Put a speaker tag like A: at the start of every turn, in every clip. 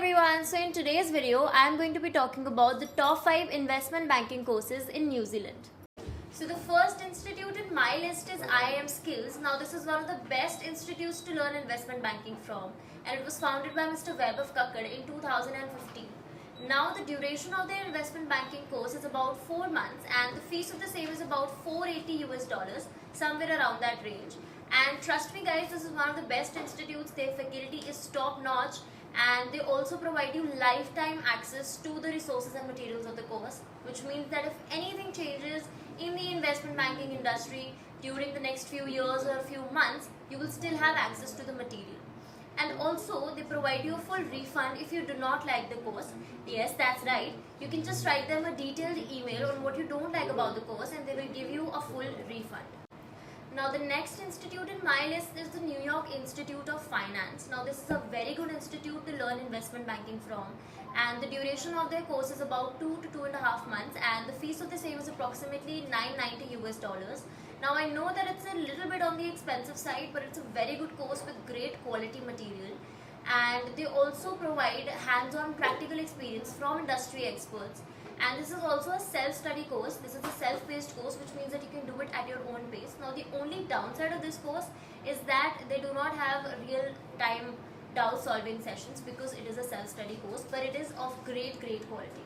A: everyone, so in today's video I am going to be talking about the top 5 investment banking courses in New Zealand. So the first institute in my list is IIM Skills. Now this is one of the best institutes to learn investment banking from, and it was founded by Mr. Vaibhav Kakkad in 2015. Now the duration of their investment banking course is about 4 months and the fees of the same is about $480, somewhere around that range. And trust me guys, this is one of the best institutes. Their faculty is top notch and they also provide you lifetime access to the resources and materials of the course, which means that if anything changes in the investment banking industry during the next few years or a few months, you will still have access to the material. And also they provide you a full refund if you do not like the course. Yes, that's right, you can just write them a detailed email on what you don't like about the course and they will give you a full refund. Now the next institute in my list is the New York Institute of Finance. Now this is a very good institute to learn investment banking from, and the duration of their course is about 2 to 2.5 months and the fees of the same is approximately $990. Now I know that it's a little bit on the expensive side, but it's a very good course with great quality material, and they also provide hands-on practical experience from industry experts. And this is also a self-study course. This is a self-paced course, which means that you can do it at your own pace. Now the only downside of this course is that they do not have real-time doubt solving sessions because it is a self-study course, but it is of great quality.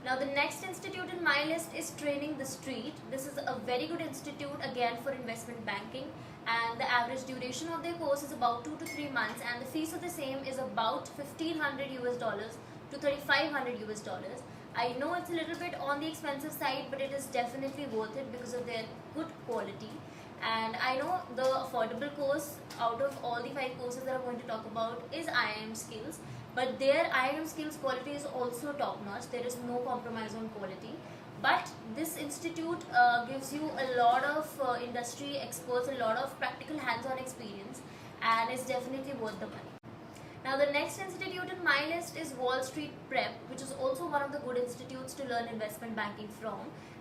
A: Now the next institute in my list is Training the Street. This is a very good institute again for investment banking, and the average duration of their course is about 2 to 3 months and the fees of the same is about $1,500 to $3,500. I know it's a little bit on the expensive side, but it is definitely worth it because of their good quality. And I know the affordable course out of all the 5 courses that I'm going to talk about is IIM Skills, but their IIM Skills quality is also top notch. There is no compromise on quality. But this institute gives you a lot of industry experts, a lot of practical hands-on experience, and is definitely worth the money. Now the next institute in my list is Wall Street Prep, which is also one of the good institutes to learn investment banking from,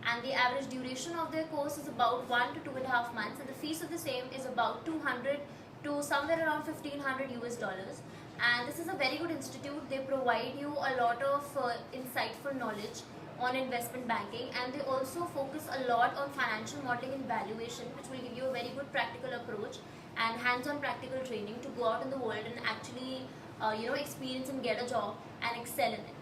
A: and the average duration of their course is about 1 to 2.5 months and the fees of the same is about $200 to somewhere around $1,500. And this is a very good institute. They provide you a lot of insightful knowledge on investment banking, and they also focus a lot on financial modeling and valuation, which will give you a very good practical approach and hands-on practical training to go out in the world and actually experience and get a job and excel in it.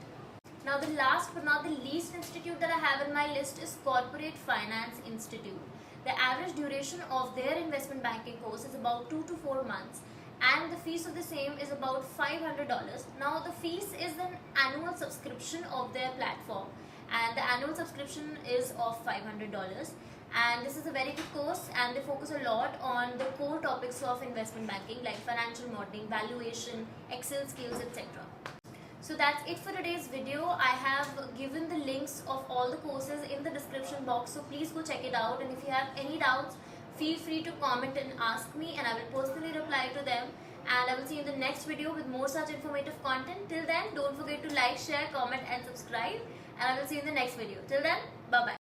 A: Now the last but not the least institute that I have in my list is Corporate Finance Institute. The average duration of their investment banking course is about 2 to 4 months and the fees of the same is about $500. Now the fees is an annual subscription of their platform, and the annual subscription is of $500. And this is a very good course and they focus a lot on the core topics of investment banking like financial modeling, valuation, Excel skills, etc. So that's it for today's video. I have given the links of all the courses in the description box, so please go check it out, and if you have any doubts, feel free to comment and ask me and I will personally reply to them. And I will see you in the next video with more such informative content. Till then, don't forget to like, share, comment and subscribe, and I will see you in the next video. Till then, bye bye.